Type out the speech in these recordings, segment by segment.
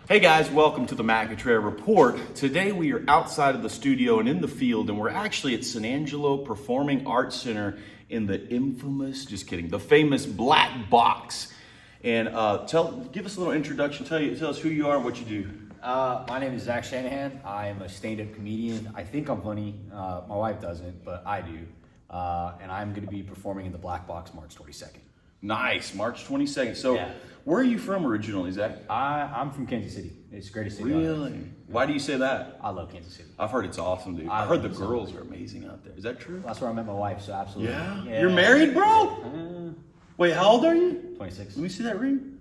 Hey guys, welcome to the McIntyre Report. Today we are outside of the studio and in the field, and we're actually at San Angelo Performing Arts Center in the infamous, just kidding, the famous Black Box. And give us a little introduction. Tell us who you are and what you do. My name is Zack Shanahan. I am a stand-up comedian. I think I'm funny. My wife doesn't, but I do. And I'm going to be performing in the Black Box March 22nd. Nice, March 22nd. So, Yeah. Where are you from originally, Zach? I'm from Kansas City. It's the greatest city. Really? Why do you say that? I love Kansas City. I've heard it's awesome, dude. I heard the girls are amazing out there. Is that true? That's where I met my wife, so absolutely. Yeah? You're married, bro? Wait, how old are you? 26. Let me see that ring.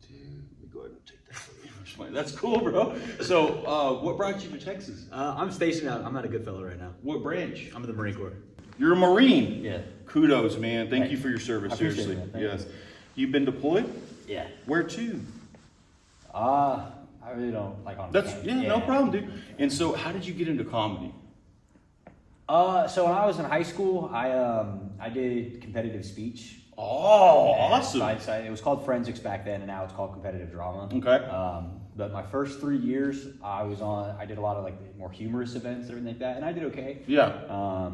Dude, let me go ahead and take that from you. That's cool, bro. So, what brought you to Texas? I'm stationed out. I'm at a Goodfellow right now. What branch? I'm in the Marine Corps. You're a Marine? Yeah. Kudos, man. Thank you for your service, I appreciate seriously. it, man. Thank Yes. You've been deployed? Yeah. Where to? I really don't like on. No problem, dude. And so, how did you get into comedy? So when I was in high school, I did competitive speech. Oh, awesome. It was called forensics back then, and now it's called competitive drama. Okay. But my first 3 years, I did a lot of like more humorous events, everything like that, and I did okay. Yeah.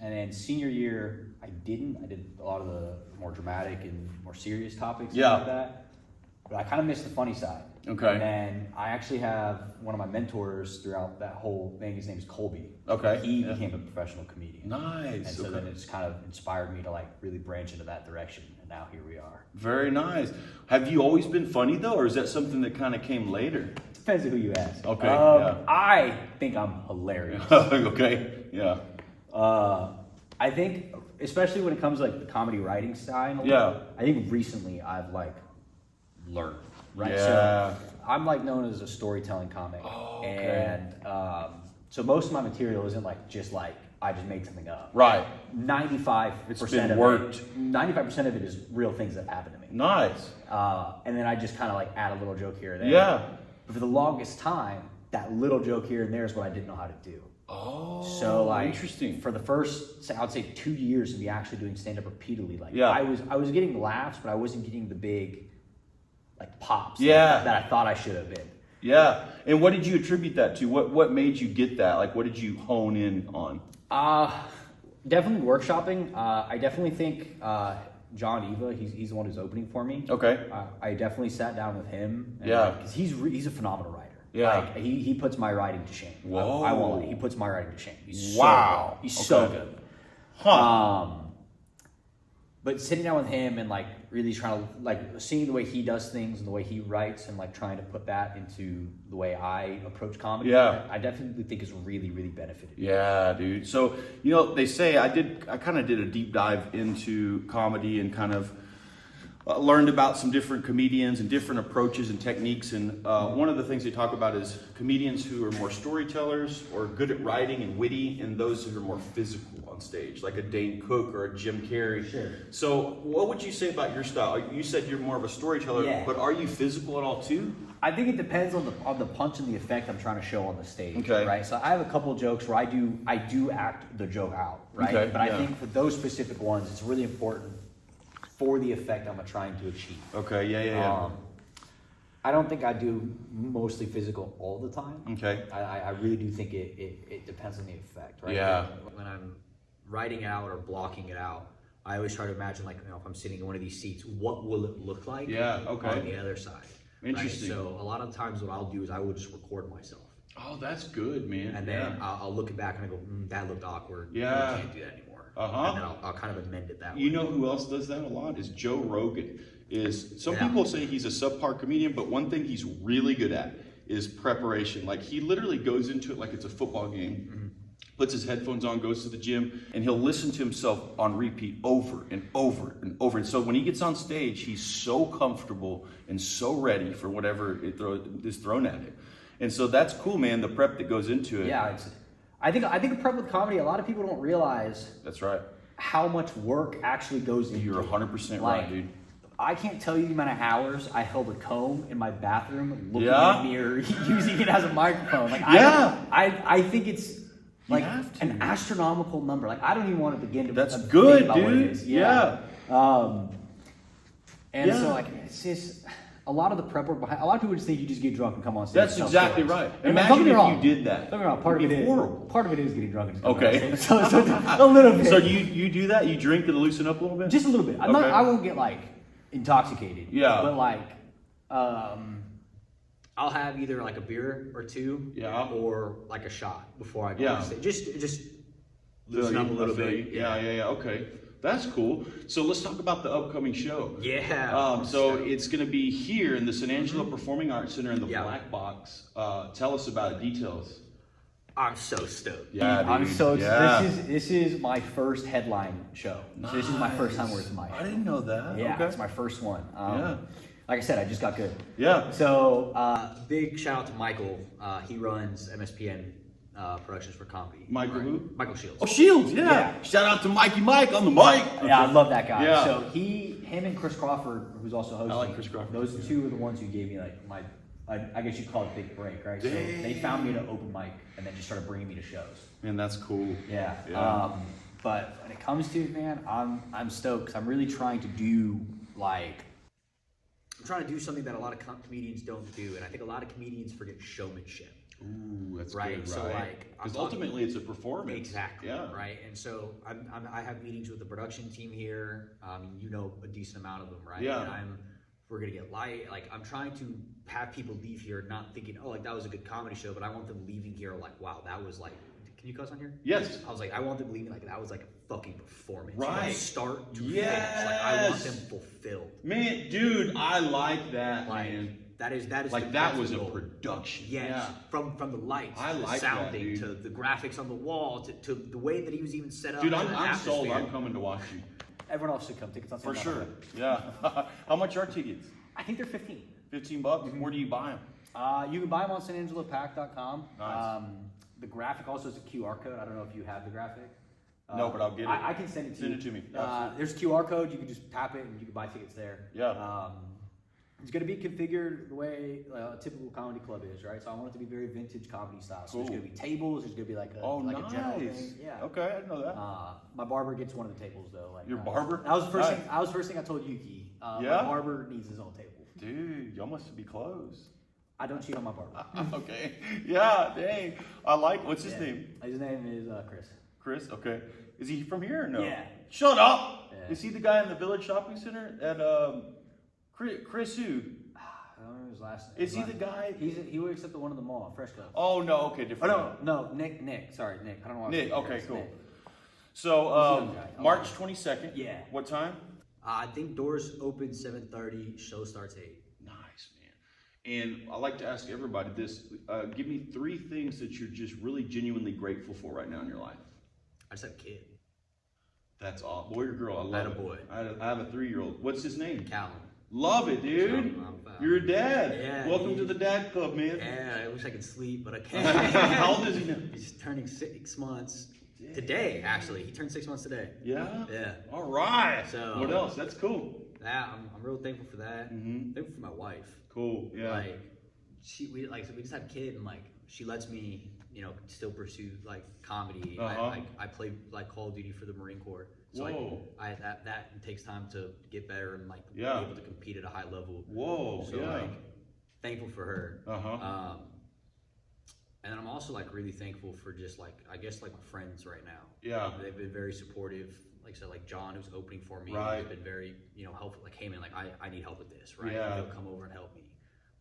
And then senior year, I did a lot of the more dramatic and more serious topics. Yeah. Like that. But I kind of missed the funny side. Okay. And then I actually have one of my mentors throughout that whole thing. His name is Colby. Okay. He became a professional comedian. Nice. And so then it just kind of inspired me to like really branch into that direction. And now here we are. Very nice. Have you always been funny though, or is that something that kind of came later? Depends on who you ask. Okay. Yeah. I think I'm hilarious. Okay. Yeah. I think, especially when it comes to like the comedy writing style. Yeah. I think recently I've like learned. Right. Yeah. So I'm like known as a storytelling comic. Oh, okay. And so most of my material isn't like just like I just made something up. Right. 95% of worked. it. 95% of it is real things that happen to me. Nice. And then I just kind of like add a little joke here or there. Yeah. But for the longest time, that little joke here and there is what I didn't know how to do. Oh. So like interesting. For the first, I would say 2 years of me actually doing stand up repeatedly, like Yeah. I was getting laughs, but I wasn't getting the big like pops. Yeah. That I thought I should have been. Yeah. And what did you attribute that to? What made you get that? Like, what did you hone in on? Definitely workshopping. I definitely think John Eva, he's the one who's opening for me. Okay. I definitely sat down with him. And, Yeah. Because he's a phenomenal writer. Yeah. Like, he puts my writing to shame. Whoa. I won't lie. He puts my writing to shame. He's Wow. So good. He's Okay. so good. Huh. But sitting down with him and like really trying to like seeing the way he does things and the way he writes and like trying to put that into the way I approach comedy. Yeah. I definitely think it's really, really benefited me. Yeah, dude. So, they say I kind of did a deep dive into comedy and kind of learned about some different comedians and different approaches and techniques. And one of the things they talk about is comedians who are more storytellers or good at writing and witty, and those who are more physical on stage, like a Dane Cook or a Jim Carrey. Sure. So what would you say about your style? You said you're more of a storyteller, Yeah. but are you physical at all too? I think it depends on the punch and the effect I'm trying to show on the stage. Okay. Right. So I have a couple of jokes where I do act the joke out. Right. Okay, But I yeah. think for those specific ones, it's really important for the effect I'm trying to achieve. Okay, yeah. I don't think I do mostly physical all the time. Okay. I really do think it depends on the effect, right? Yeah. When I'm writing out or blocking it out, I always try to imagine like, if I'm sitting in one of these seats, what will it look like Yeah, okay. on the other side? Interesting. Right? So a lot of times what I'll do is I will just record myself. Oh, that's good, man. And then I'll look back and I go, that looked awkward. Yeah. I can't do that anymore. Uh-huh. And then I'll kind of amend it that way. You know who else does that a lot is Joe Rogan. Some Yeah. people say he's a subpar comedian, but one thing he's really good at is preparation. Like he literally goes into it like it's a football game, puts his headphones on, goes to the gym, and he'll listen to himself on repeat over and over and over. And so when he gets on stage, he's so comfortable and so ready for whatever is thrown at him. And so that's cool, man, the prep that goes into it. Yeah, I think the prep with comedy, a lot of people don't realize That's right. how much work actually goes into it. You're 100% Like, right, dude. I can't tell you the amount of hours I held a comb in my bathroom, looking Yeah. in the mirror, using it as a microphone. Like, Yeah. I think it's like have to. an astronomical number. Like, I don't even want to begin to That's think good, about what it dude. is. Yeah. And Yeah. so like it's just a lot of the prep work behind. A lot of people just think you just get drunk and come on stage. That's exactly right. And Imagine don't get me if wrong. you did that. Don't get me wrong. Part of it is horrible. Part of it is getting drunk and just coming Okay. on stage. So a little bit. So you do that? You drink to loosen up a little bit? Just a little bit. Okay. I won't get like intoxicated. Yeah. But like, I'll have either like a beer or two. Yeah. Or like a shot before I go Yeah. on stage. Just loosen up a little bit. Yeah. Okay. That's cool. So let's talk about the upcoming show. Yeah. So it's going to be here in the San Angelo Performing Arts Center in the Yeah. Black Box. Tell us about it. Details. I'm so stoked. Yeah, I'm dude. so Yeah. this is my first headline show. So this is my first time working my show. I didn't know that. Yeah, Okay. it's my first one. Yeah. Like I said, I just got good. Yeah. So big shout out to Michael. He runs MSPN Productions for Comedy. Michael Right. who? Michael Shields. Oh, Shields. Yeah. Yeah. Shout out to Mikey Mike on the mic. Yeah, I love that guy. Yeah. So him and Chris Crawford, who's also hosting. I like Chris Crawford. Those two are the ones who gave me like my, I guess you call it big break, right? So they found me at an open mic and then just started bringing me to shows. Man, that's cool. Yeah. Yeah. But when it comes to it, man, I'm stoked because I'm really trying to do like. I'm trying to do something that a lot of comedians don't do, and I think a lot of comedians forget showmanship. Ooh, that's Right, good, so, right? like, I'm Because talking- ultimately it's a performance. Exactly. Yeah. Right. And so I have meetings with the production team here. You know a decent amount of them, right? Yeah. And we're gonna get light. Like I'm trying to have people leave here not thinking, oh, like that was a good comedy show, but I want them leaving here like, wow, that was like. Can you cuss on here? Yes. I was like, I want them leaving like that was like a fucking performance. Right. From start to Yes. finish. Like I want them fulfilled. Man, dude, I like that, Like man. that is Like that was a production. Yes, Yeah. from the lights, I to the like that, sounding, dude. to the graphics on the wall, to the way that he was even set up. Dude, to I'm the sold. atmosphere. I'm coming to watch you. Everyone else should come. Tickets on For sale. sure. Yeah. How much are tickets? I think they're 15. $15? Where do you buy them? You can buy them on sanangelopack.com. Nice. The graphic also is a QR code. I don't know if you have the graphic. No, but I'll get it. I can send it to you. Send it to me. Absolutely. There's a QR code. You can just tap it and you can buy tickets there. Yeah. It's going to be configured the way a typical comedy club is, right? So I want it to be very vintage comedy style. So Cool. there's going to be tables. There's going to be like a general nice. thing. Yeah. Okay, I didn't know that. My barber gets one of the tables though. Like Your barber? That was the first Nice. thing. That was the first thing I told Yuki. Yeah? My barber needs his own table. Dude, y'all must be close. I don't cheat on my barber. Okay. Yeah, dang. I like, what's his name? His name is Chris. Chris? Okay. Is he from here or no? Yeah. Shut up! Yeah. Is he the guy in the Village Shopping Center at, Chris who? I don't know his last name. Is he the guy? He works at the one in the mall, Fresh Cut. Oh, no, okay, Oh different. no, Nick. Sorry, Nick. I don't know why. I'm Nick, saying okay, Chris. cool. Nick. So, Who's the other guy? March 22nd. Yeah. What time? I think doors open 7:30. Show starts 8. Nice, man. And I like to ask everybody this. Give me 3 things that you're just really genuinely grateful for right now in your life. I just have a kid. That's all. Boy or girl? I love I had a it. boy. I have a 3-year-old. What's his name? Callum. Love it, dude. I'm You're a dad. Yeah, Welcome to the dad club, man. Yeah, I wish I could sleep, but I can't. How old is he now? He's turning 6 months. Today, actually. He turned 6 months today. Yeah? Yeah. All right. So- What else? That's cool. Yeah, I'm real thankful for that. Mhm. Thankful for my wife. Cool. Yeah. Like, we just had a kid, and like she lets me, still pursue like comedy. Uh-huh. I play like Call of Duty for the Marine Corps, so Whoa. like that takes time to get better and like Yeah. be able to compete at a high level. Whoa. So yeah. like thankful for her. Uh-huh. And then I'm also like really thankful for just like I guess like my friends right now. Yeah. They've been very supportive. Like I said, like John, who's opening for me, Right. has been very helpful. Like, hey man, like I need help with this, right? Yeah. And he'll come over and help me.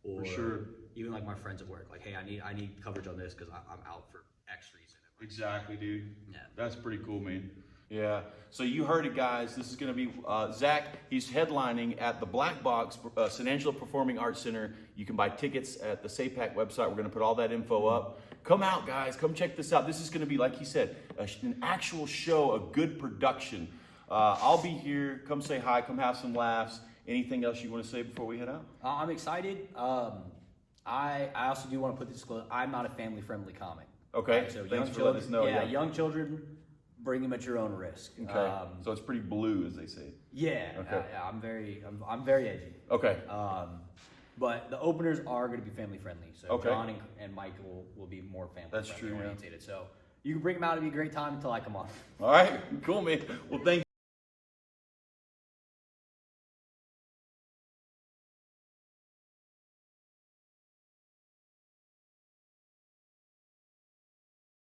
Or sure. even like my friends at work, like, hey, I need coverage on this because I'm out for X reason. Exactly, dude. Yeah. That's pretty cool, man. Yeah. So you heard it, guys. This is going to be Zack. He's headlining at the Black Box, San Angelo Performing Arts Center. You can buy tickets at the SAPAC website. We're going to put all that info up. Come out, guys. Come check this out. This is going to be, like he said, an actual show, a good production. I'll be here. Come say hi. Come have some laughs. Anything else you want to say before we head out? I'm excited. I also do want to put this disclosure. I'm not a family-friendly comic. Okay. Right? So Thanks young for letting us know. Yeah, young children, bring them at your own risk. Okay. So it's pretty blue, as they say. Yeah. Okay. Yeah. I'm very edgy. Okay. But the openers are going to be family friendly. So Okay. John and Michael will be more family That's friendly true, yeah. oriented. So you can bring them out. It'll be a great time until I come on. All right. Cool, man. Well, thanks.